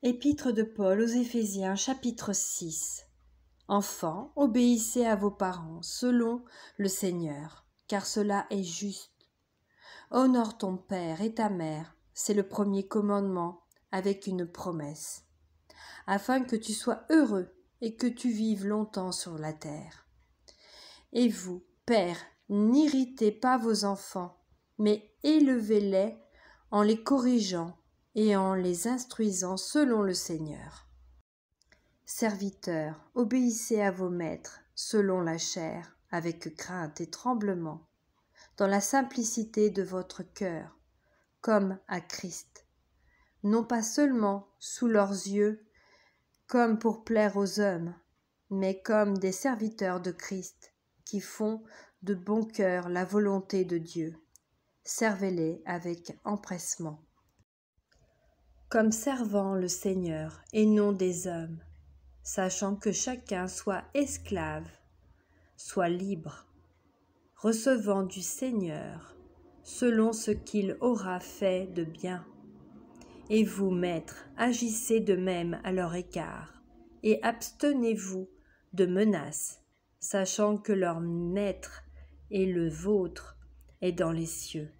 Épître de Paul aux Éphésiens, chapitre 6. Enfants, obéissez à vos parents, selon le Seigneur, car cela est juste. Honore ton père et ta mère, c'est le premier commandement, avec une promesse, afin que tu sois heureux et que tu vives longtemps sur la terre. Et vous, pères, n'irritez pas vos enfants, mais élevez-les en les corrigeant et en les instruisant selon le Seigneur. Serviteurs, obéissez à vos maîtres selon la chair, avec crainte et tremblement, dans la simplicité de votre cœur, comme à Christ, non pas seulement sous leurs yeux, comme pour plaire aux hommes, mais comme des serviteurs de Christ, qui font de bon cœur la volonté de Dieu. Servez-les avec empressement, comme servant le Seigneur et non des hommes, sachant que chacun soit esclave, soit libre, recevant du Seigneur selon ce qu'il aura fait de bien. Et vous, maîtres, agissez de même à leur égard, et abstenez-vous de menaces, sachant que leur maître et le vôtre est dans les cieux,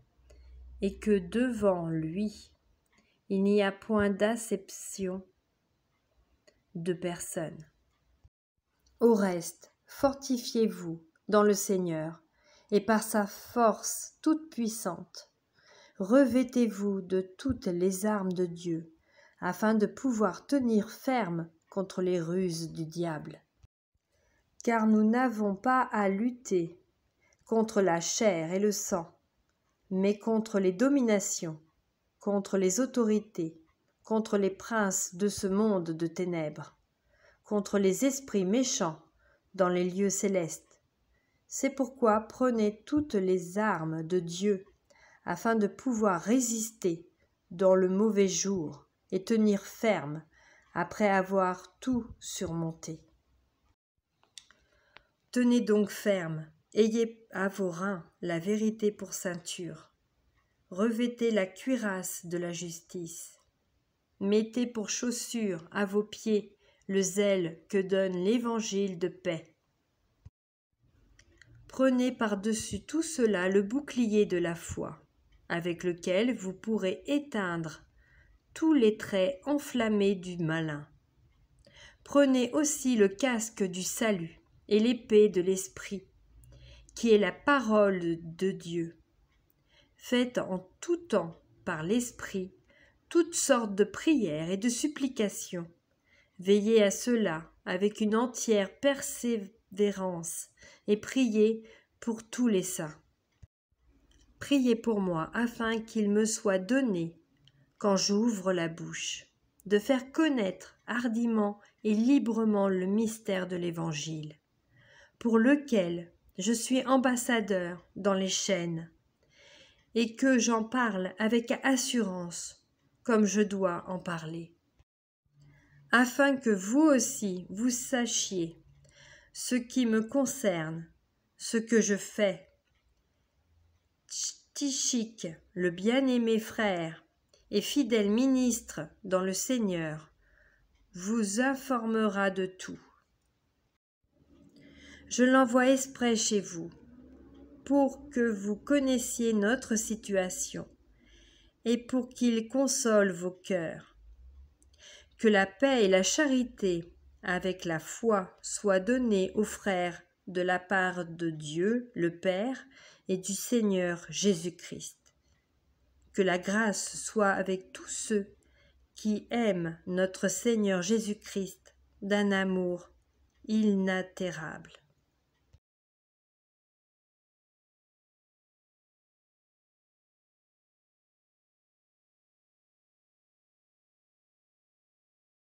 et que devant lui, il n'y a point d'acception de personne. Au reste, fortifiez-vous dans le Seigneur et par sa force toute puissante. Revêtez-vous de toutes les armes de Dieu, afin de pouvoir tenir ferme contre les ruses du diable. Car nous n'avons pas à lutter contre la chair et le sang, mais contre les dominations, contre les autorités, contre les princes de ce monde de ténèbres, contre les esprits méchants dans les lieux célestes. C'est pourquoi prenez toutes les armes de Dieu, afin de pouvoir résister dans le mauvais jour et tenir ferme après avoir tout surmonté. Tenez donc ferme, ayez à vos reins la vérité pour ceinture. Revêtez la cuirasse de la justice. Mettez pour chaussure à vos pieds le zèle que donne l'évangile de paix. Prenez par-dessus tout cela le bouclier de la foi, avec lequel vous pourrez éteindre tous les traits enflammés du malin. Prenez aussi le casque du salut et l'épée de l'esprit, qui est la parole de Dieu. Faites en tout temps, par l'esprit, toutes sortes de prières et de supplications. Veillez à cela avec une entière persévérance et priez pour tous les saints. Priez pour moi afin qu'il me soit donné, quand j'ouvre la bouche, de faire connaître hardiment et librement le mystère de l'Évangile, pour lequel je suis ambassadeur dans les chaînes, et que j'en parle avec assurance, comme je dois en parler, afin que vous aussi vous sachiez ce qui me concerne, ce que je fais. Tychique, le bien-aimé frère et fidèle ministre dans le Seigneur, vous informera de tout. Je l'envoie exprès chez vous, pour que vous connaissiez notre situation et pour qu'il console vos cœurs. Que la paix et la charité avec la foi soient données aux frères de la part de Dieu le Père et du Seigneur Jésus-Christ. Que la grâce soit avec tous ceux qui aiment notre Seigneur Jésus-Christ d'un amour inaltérable.